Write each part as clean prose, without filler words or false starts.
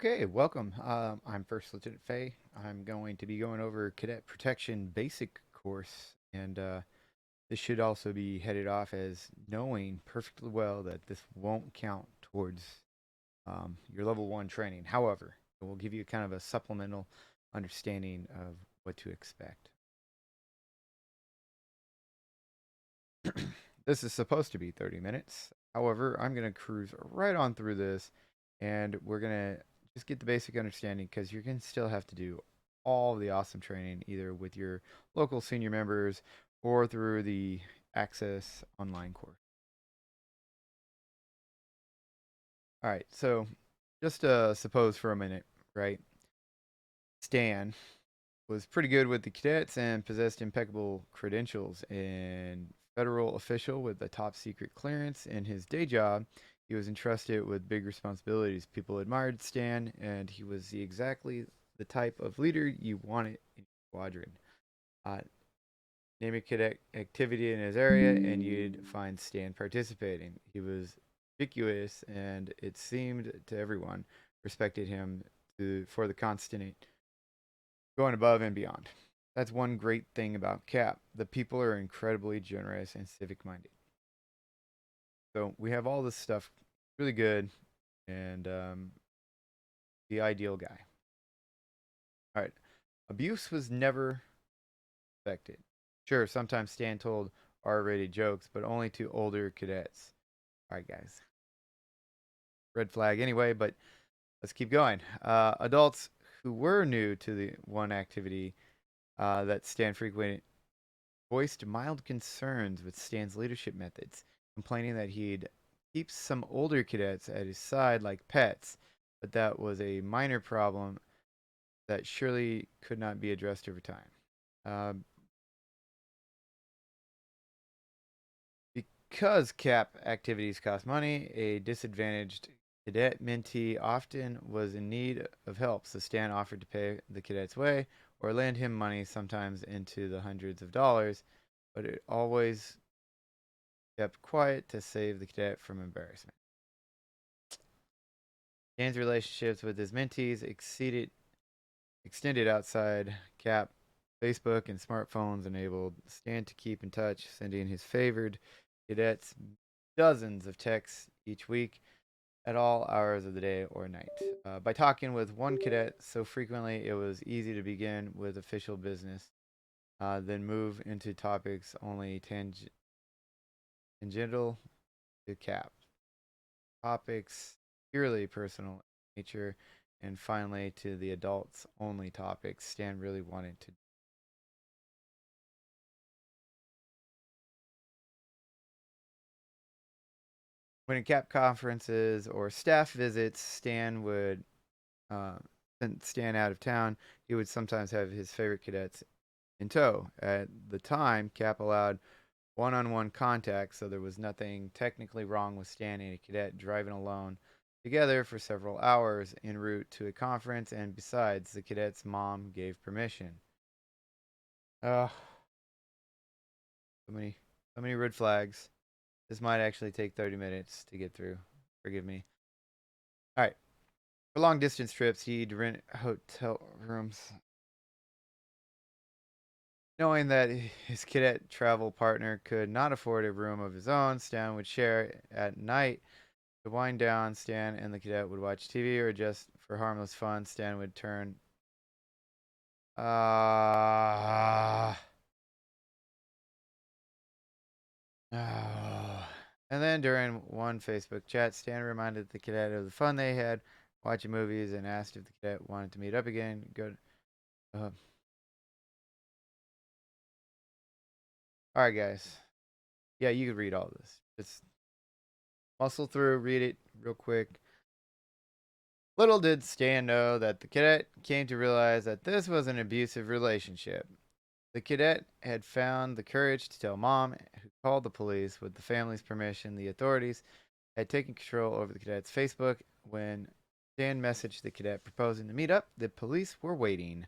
Okay, welcome. I'm First Lieutenant Faye. I'm going to be going over Cadet Protection Basic course, and this should also be headed off as knowing perfectly well that this won't count towards your level 1 training. However, it will give you kind of a supplemental understanding of what to expect. This is supposed to be 30 minutes. However, I'm going to cruise right on through this, and we're going to just get the basic understanding because you're going to still have to do all the awesome training either with your local senior members or through the Access online course. All right, so just suppose for a minute, right? Stan was pretty good with the cadets and possessed impeccable credentials. And federal official with a top secret clearance in his day job, he was entrusted with big responsibilities. People admired Stan, and he was exactly the type of leader you wanted in your squadron. Uh, Name a cadet activity in his area, and you'd find Stan participating. He was ubiquitous, and it seemed to everyone respected him for the constant going above and beyond. That's one great thing about CAP. The people are incredibly generous and civic minded. So we have all this stuff really good and the ideal guy. All right. Abuse was never expected. Sure, sometimes Stan told R rated jokes, but only to older cadets. All right, guys. Red flag anyway, but let's keep going. Adults who were new to the one activity that Stan frequented voiced mild concerns with Stan's leadership methods, complaining that he'd keep some older cadets at his side like pets, but that was a minor problem that surely could not be addressed over time. Um, because CAP activities cost money, a disadvantaged cadet mentee often was in need of help, so Stan offered to pay the cadet's way or lend him money, sometimes into the hundreds of dollars, but it always kept quiet to save the cadet from embarrassment. Dan's relationships with his mentees extended outside CAP. Facebook and smartphones enabled Stan to keep in touch, sending his favored cadets dozens of texts each week at all hours of the day or night. By talking with one cadet so frequently, it was easy to begin with official business, then move into topics only tangential to CAP. Topics purely personal in nature, and finally to the adults only topics Stan really wanted to. When in CAP conferences or staff visits, Stan would send Stan out of town. He would sometimes have his favorite cadets in tow. At the time, CAP allowed one-on-one contact, so there was nothing technically wrong with Stan and a cadet driving alone together for several hours en route to a conference, and besides, the cadet's mom gave permission. Uh, so many red flags. This might actually take 30 minutes to get through. Forgive me. All right. For long distance trips, he'd rent hotel rooms. Knowing that his cadet travel partner could not afford a room of his own, Stan would share at night. To wind down, Stan and the cadet would watch TV, or just for harmless fun, Stan would turn. Uh, oh. And then during one Facebook chat, Stan reminded the cadet of the fun they had watching movies and asked if the cadet wanted to meet up again. Good. All right, guys. Yeah, you could read all this. Just muscle through, read it real quick. Little did Stan know that the cadet came to realize that this was an abusive relationship. The cadet had found the courage to tell mom, who called the police. With the family's permission, the authorities had taken control over the cadet's Facebook. When Stan messaged the cadet proposing to meet up, the police were waiting.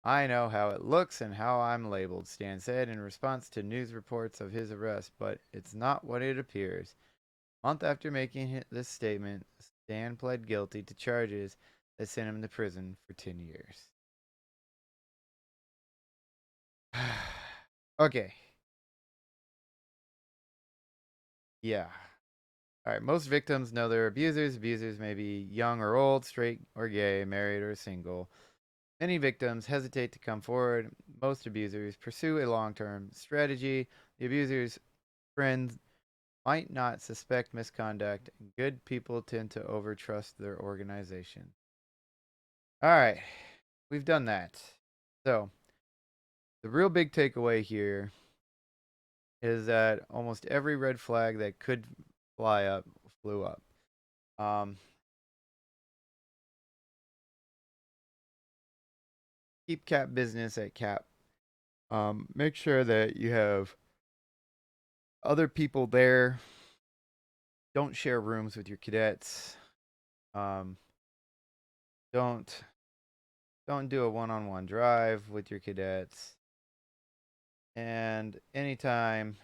I know how it looks and how I'm labeled, Stan said in response to news reports of his arrest, but it's not what it appears. A month after making this statement, Stan pled guilty to charges that sent him to prison for 10 years. Okay. Yeah. All right. Most victims know their abusers. Abusers may be young or old, straight or gay, married or single. Many victims hesitate to come forward. Most abusers pursue a long term strategy. The abuser's friends might not suspect misconduct. Good people tend to overtrust their organization. All right. We've done that. So, the real big takeaway here is that almost every red flag that could fly up flew up. Um, Keep cap business at cap. Make sure that you have other people there. Don't share rooms with your cadets. Um, don't don't do a one-on-one drive with your cadets. And anytime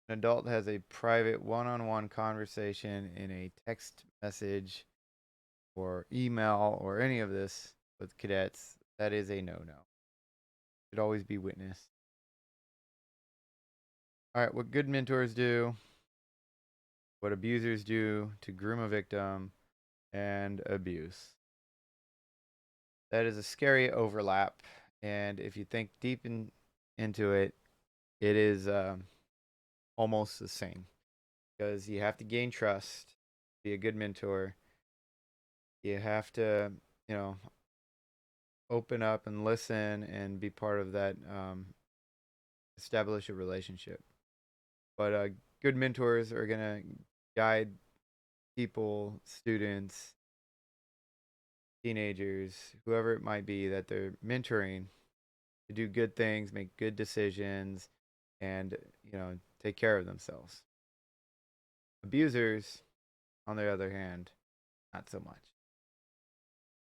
an adult has a private one-on-one conversation in a text message or email or any of this with cadets, that is a no-no. Should always be witnessed. All right, what good mentors do, what abusers do to groom a victim, and abuse. That is a scary overlap, and if you think into it, it is almost the same because you have to gain trust, be a good mentor. You have to, you know, open up and listen and be part of that, establish a relationship. But good mentors are gonna guide people, students, teenagers, whoever it might be that they're mentoring to do good things, make good decisions, and take care of themselves. Abusers, on the other hand, not so much.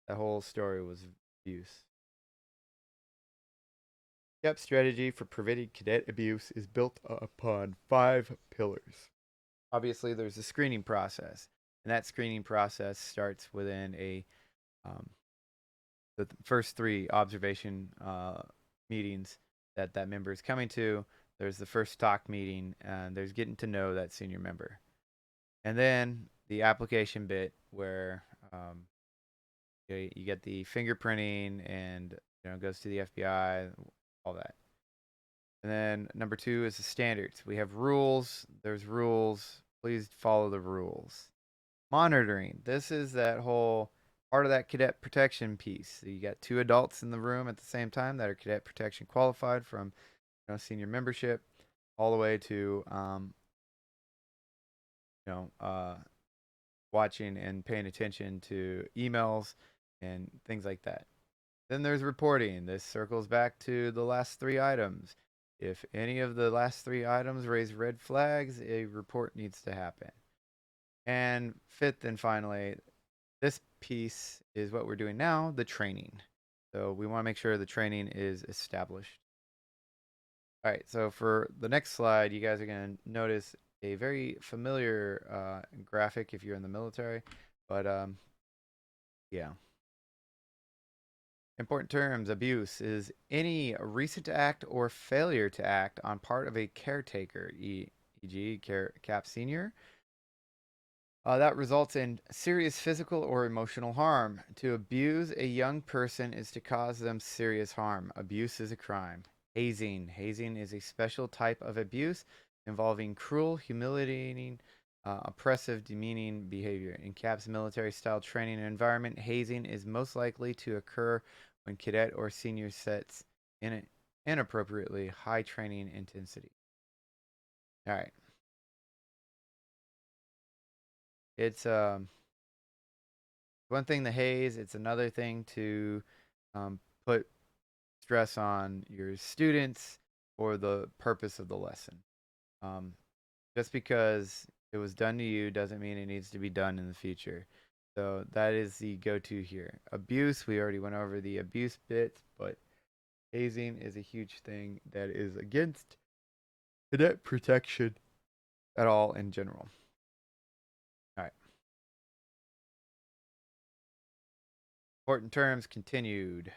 That whole story was abuse. Yep, strategy for preventing cadet abuse is built upon 5 pillars. Obviously, there's a screening process, and that screening process starts within um, the first 3 observation meetings that member is coming to. There's the first talk meeting, and there's getting to know that senior member, and then the application bit where you get the fingerprinting and goes to the FBI, all that. And then number 2 is the standards. We have rules. There's rules. Please follow the rules. Monitoring. This is that whole part of that cadet protection piece. So you got 2 adults in the room at the same time that are cadet protection qualified from senior membership all the way to you know uh, watching and paying attention to emails and things like that. Then there's reporting. This circles back to the last 3 items. If any of the last 3 items raise red flags, a report needs to happen. And fifth and finally, this piece is what we're doing now, the training. So we want to make sure the training is established. All right, so for the next slide, you guys are going to notice a very familiar graphic if you're in the military. But yeah. Important terms. Abuse is any recent act or failure to act on part of a caretaker, e.g., CAP senior, that results in serious physical or emotional harm. To abuse a young person is to cause them serious harm. Abuse is a crime. Hazing. Hazing is a special type of abuse involving cruel, humiliating, oppressive, demeaning behavior. In CAP's military-style training environment, hazing is most likely to occur when cadet or senior sets in inappropriately high training intensity. All right. It's one thing to haze, it's another thing to put stress on your students for the purpose of the lesson. Um, just because it was done to you doesn't mean it needs to be done in the future. So that is the go-to here. Abuse, we already went over the abuse bit, but hazing is a huge thing that is against cadet protection at all in general. All right. Important terms continued.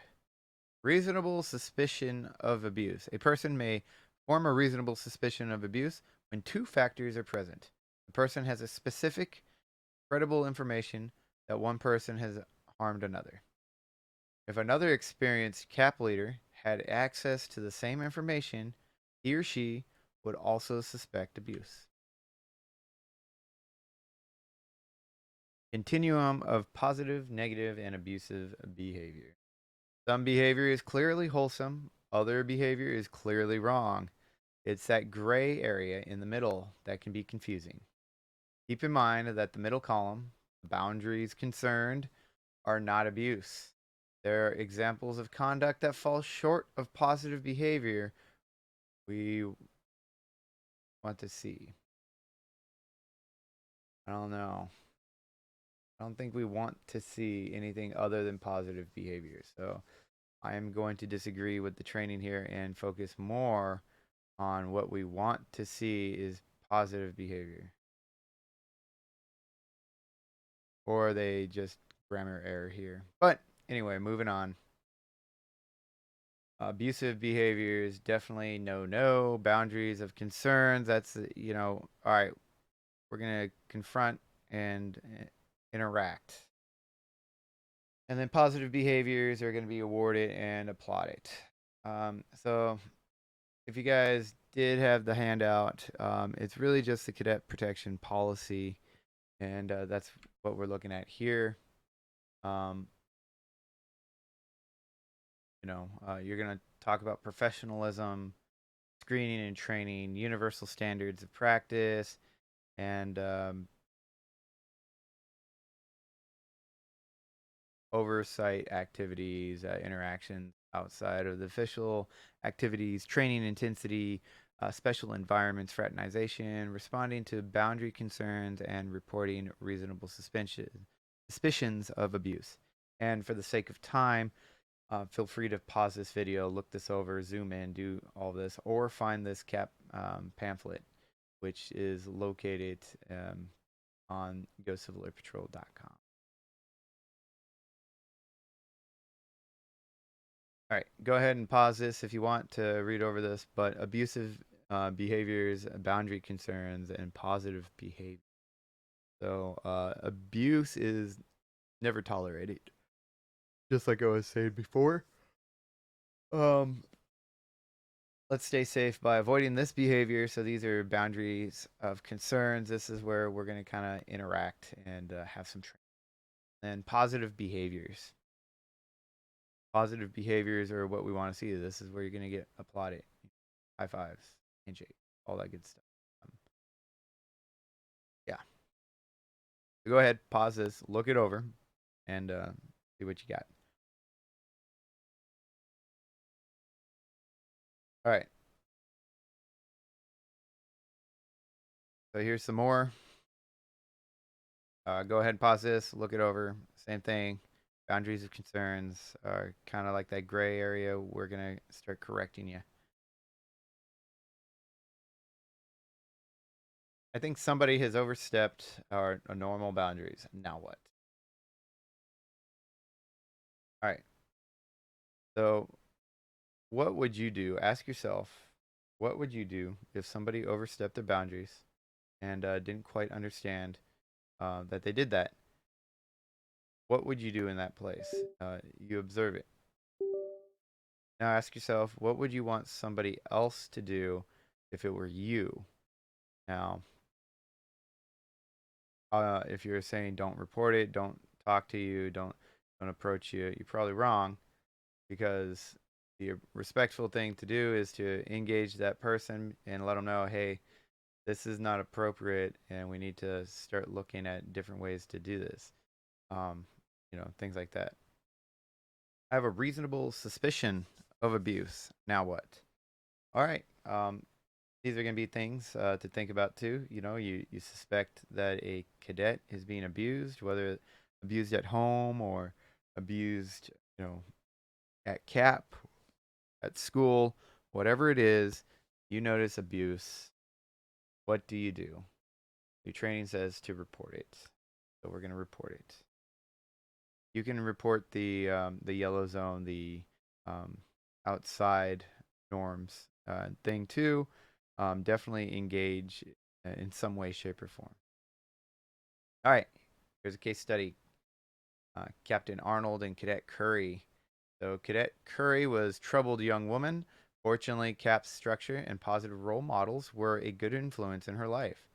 Reasonable suspicion of abuse. A person may form a reasonable suspicion of abuse when two factors are present. The person has a specific, credible information that one person has harmed another. If another experienced CAP leader had access to the same information, he or she would also suspect abuse. Continuum of positive, negative, and abusive behavior. Some behavior is clearly wholesome, other behavior is clearly wrong. It's that gray area in the middle that can be confusing. Keep in mind that the middle column, boundaries concerned, are not abuse. They're examples of conduct that fall short of positive behavior we want to see. I don't know. I don't think we want to see anything other than positive behavior. So I am going to disagree with the training here and focus more on what we want to see is positive behavior. Or they just grammar error here. But anyway, moving on. Abusive behaviors, definitely no. Boundaries of concerns, that's, all right, we're going to confront and interact. And then positive behaviors are going to be awarded and applauded. So if you guys did have the handout, it's really just the cadet protection policy. And that's what we're looking at here. Um, you're going to talk about professionalism, screening and training, universal standards of practice, and oversight activities, interactions outside of the official activities, training intensity, special environments, fraternization, responding to boundary concerns, and reporting reasonable suspicions of abuse. And for the sake of time, feel free to pause this video, look this over, zoom in, do all this, or find this CAP pamphlet, which is located on gocivilairpatrol.com. All right, go ahead and pause this if you want to read over this, but abusive behaviors, boundary concerns, and positive behavior. So abuse is never tolerated, just like I was saying before. Um, let's stay safe by avoiding this behavior. So these are boundaries of concerns. This is where we're going to kind of interact and have some training. And positive behaviors. Positive behaviors are what we want to see. This is where you're going to get applauded, high fives, handshake, all that good stuff. Yeah. So go ahead, pause this, look it over, and see what you got. All right. So here's some more. Go ahead and pause this, look it over. Same thing. Boundaries of concerns are kind of like that gray area. We're going to start correcting you. I think somebody has overstepped our normal boundaries. Now what? All right. So, what would you do? Ask yourself, what would you do if somebody overstepped their boundaries and didn't quite understand that they did that? What would you do in that place? You observe it. Now ask yourself, what would you want somebody else to do if it were you? Now, if you're saying don't report it, don't talk to you, don't approach you, you're probably wrong, because the respectful thing to do is to engage that person and let them know, hey, this is not appropriate, and we need to start looking at different ways to do this. Things like that. I have a reasonable suspicion of abuse. Now what? All right. These are going to be things to think about too. You suspect that a cadet is being abused, whether abused at home or abused, at CAP, at school, whatever it is, you notice abuse. What do? Your training says to report it. So we're going to report it. You can report the yellow zone, the um, outside norms thing too. Definitely engage in some way, shape, or form. All right, here's a case study. Captain Arnold and Cadet Curry. So Cadet Curry was a troubled young woman. Fortunately, Cap's structure and positive role models were a good influence in her life.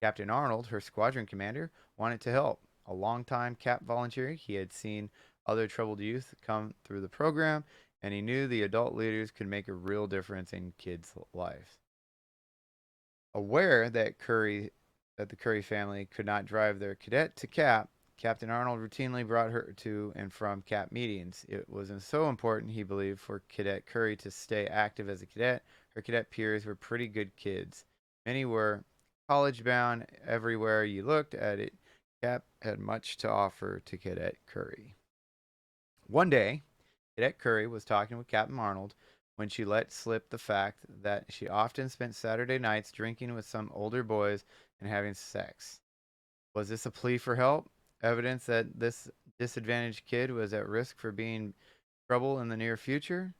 Captain Arnold, her squadron commander, wanted to help. A longtime Cap volunteer, he had seen other troubled youth come through the program, and he knew the adult leaders could make a real difference in kids' lives. Aware that the Curry family could not drive their cadet to Cap, Captain Arnold routinely brought her to and from Cap meetings. It was so important, he believed, for Cadet Curry to stay active as a cadet. Her cadet peers were pretty good kids. Many were college bound. Everywhere you looked at it, Cap had much to offer to Cadet Curry. One day, Cadet Curry was talking with Captain Arnold when she let slip the fact that she often spent Saturday nights drinking with some older boys and having sex. Was this a plea for help? Evidence that this disadvantaged kid was at risk for being trouble in the near future?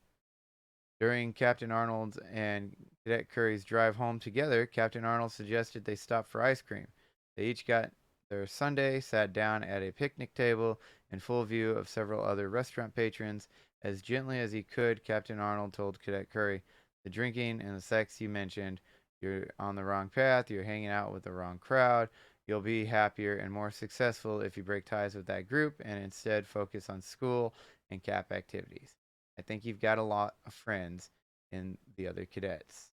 During Captain Arnold's and Cadet Curry's drive home together, Captain Arnold suggested they stop for ice cream. They each got their sundae, sat down at a picnic table in full view of several other restaurant patrons. As gently as he could, Captain Arnold told Cadet Curry, "The drinking and the sex you mentioned, you're on the wrong path, you're hanging out with the wrong crowd. You'll be happier and more successful if you break ties with that group and instead focus on school and Cap activities. I think you've got a lot of friends in the other cadets."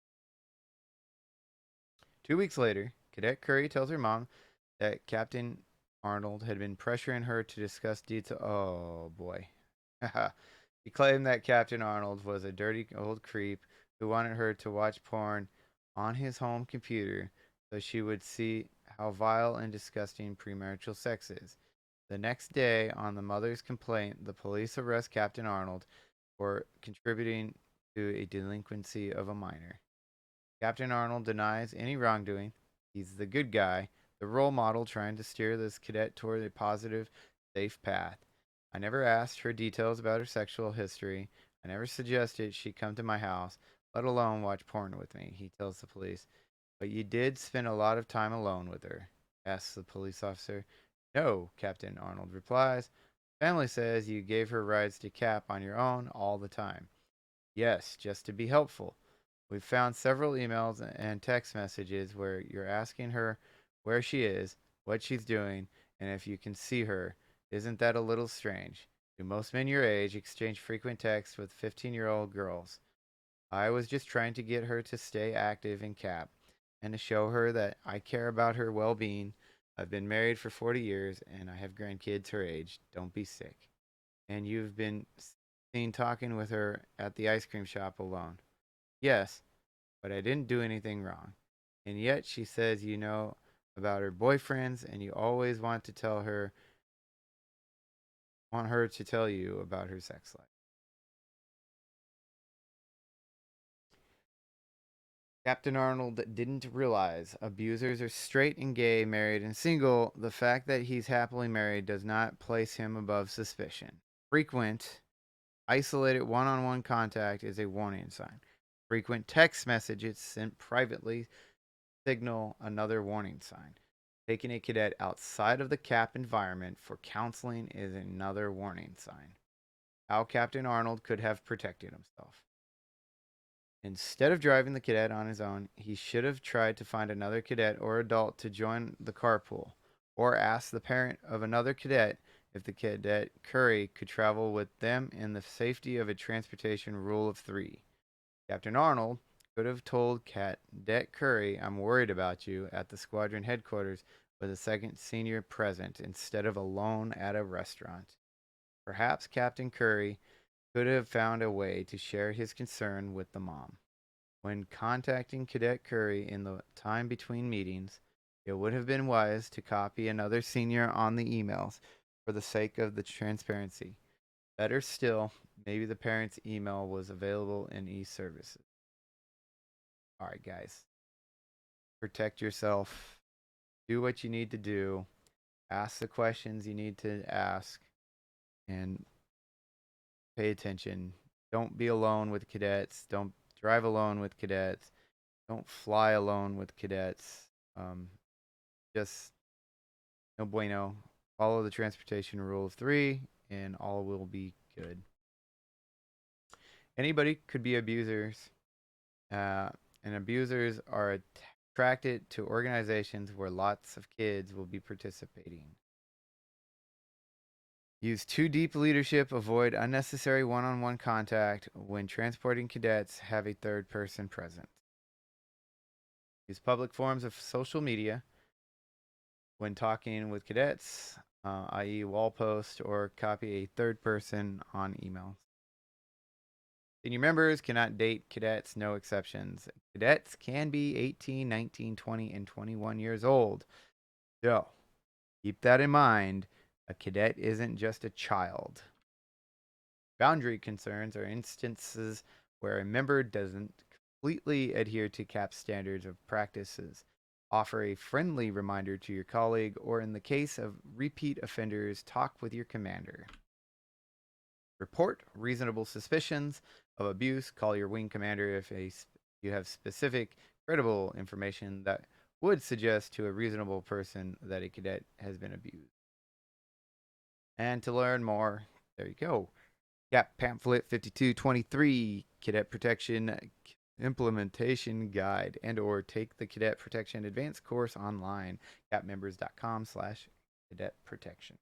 2 weeks later, Cadet Curry tells her mom that Captain Arnold had been pressuring her to discuss details. Oh boy. He claimed that Captain Arnold was a dirty old creep who wanted her to watch porn on his home computer so she would see how vile and disgusting premarital sex is. The next day, on the mother's complaint, the police arrest Captain Arnold for contributing to a delinquency of a minor. Captain Arnold denies any wrongdoing. He's the good guy, the role model trying to steer this cadet toward a positive, safe path. I never asked her details about her sexual history. I never suggested she come to my house, let alone watch porn with me, he tells the police. But you did spend a lot of time alone with her, asks the police officer. No, Captain Arnold replies. Family says you gave her rides to Cap on your own all the time. Yes, just to be helpful. We've found several emails and text messages where you're asking her where she is, what she's doing, and if you can see her. Isn't that a little strange? Do most men your age exchange frequent texts with 15-year-old girls? I was just trying to get her to stay active in CAP and to show her that I care about her well being. I've been married for 40 years and I have grandkids her age. Don't be sick. And you've been seen talking with her at the ice cream shop alone. Yes, but I didn't do anything wrong. And yet she says you know about her boyfriends and you always want her to tell you about her sex life. Captain Arnold didn't realize abusers are straight and gay, married and single. The fact that he's happily married does not place him above suspicion. Frequent, isolated one on one contact is a warning sign. Frequent text messages sent privately signal another warning sign. Taking a cadet outside of the CAP environment for counseling is another warning sign. How Captain Arnold could have protected himself. Instead of driving the cadet on his own, he should have tried to find another cadet or adult to join the carpool, or ask the parent of another cadet if the cadet Curry could travel with them in the safety of a transportation rule of three. Captain Arnold could have told Cadet Curry, "I'm worried about you," at the squadron headquarters with a second senior present instead of alone at a restaurant. Perhaps Captain Curry could have found a way to share his concern with the mom. When contacting Cadet Curry in the time between meetings, it would have been wise to copy another senior on the emails for the sake of the transparency. Better still, maybe the parent's email was available in e-services. All right, guys. Protect yourself. Do what you need to do. Ask the questions you need to ask. and pay attention. Don't be alone with cadets. Don't drive alone with cadets. Don't fly alone with cadets. Um, just no bueno. Follow the transportation rule of three, and all will be good. Anybody could be abusers, uh, and abusers are attracted to organizations where lots of kids will be participating. Use too deep leadership. Avoid unnecessary one-on-one contact when transporting cadets. Have a third person present. Use public forms of social media when talking with cadets, i.e., wall post or copy a third person on emails. Senior members cannot date cadets, no exceptions. Cadets can be 18, 19, 20, and 21 years old. So, keep that in mind. A cadet isn't just a child. Boundary concerns are instances where a member doesn't completely adhere to CAP standards of practices. Offer a friendly reminder to your colleague, or in the case of repeat offenders, talk with your commander. Report reasonable suspicions of abuse. Call your wing commander if you have specific, credible information that would suggest to a reasonable person that a cadet has been abused. And to learn more, there you go. Pamphlet 5223, Cadet Protection Implementation Guide, and or take the Cadet Protection Advanced course online, capmembers.com/cadet protection.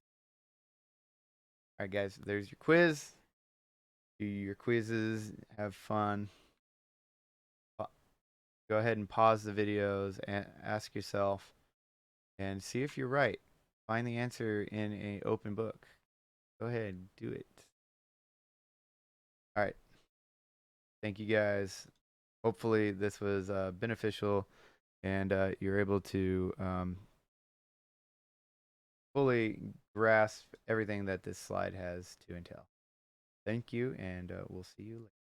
All right, guys, there's your quiz. Do your quizzes, have fun. Go ahead and pause the videos and ask yourself and see if you're right. Find the answer in an open book. Go ahead, do it. All right. Thank you guys. Hopefully this was beneficial and you're able to fully grasp everything that this slide has to entail. Thank you, and we'll see you later.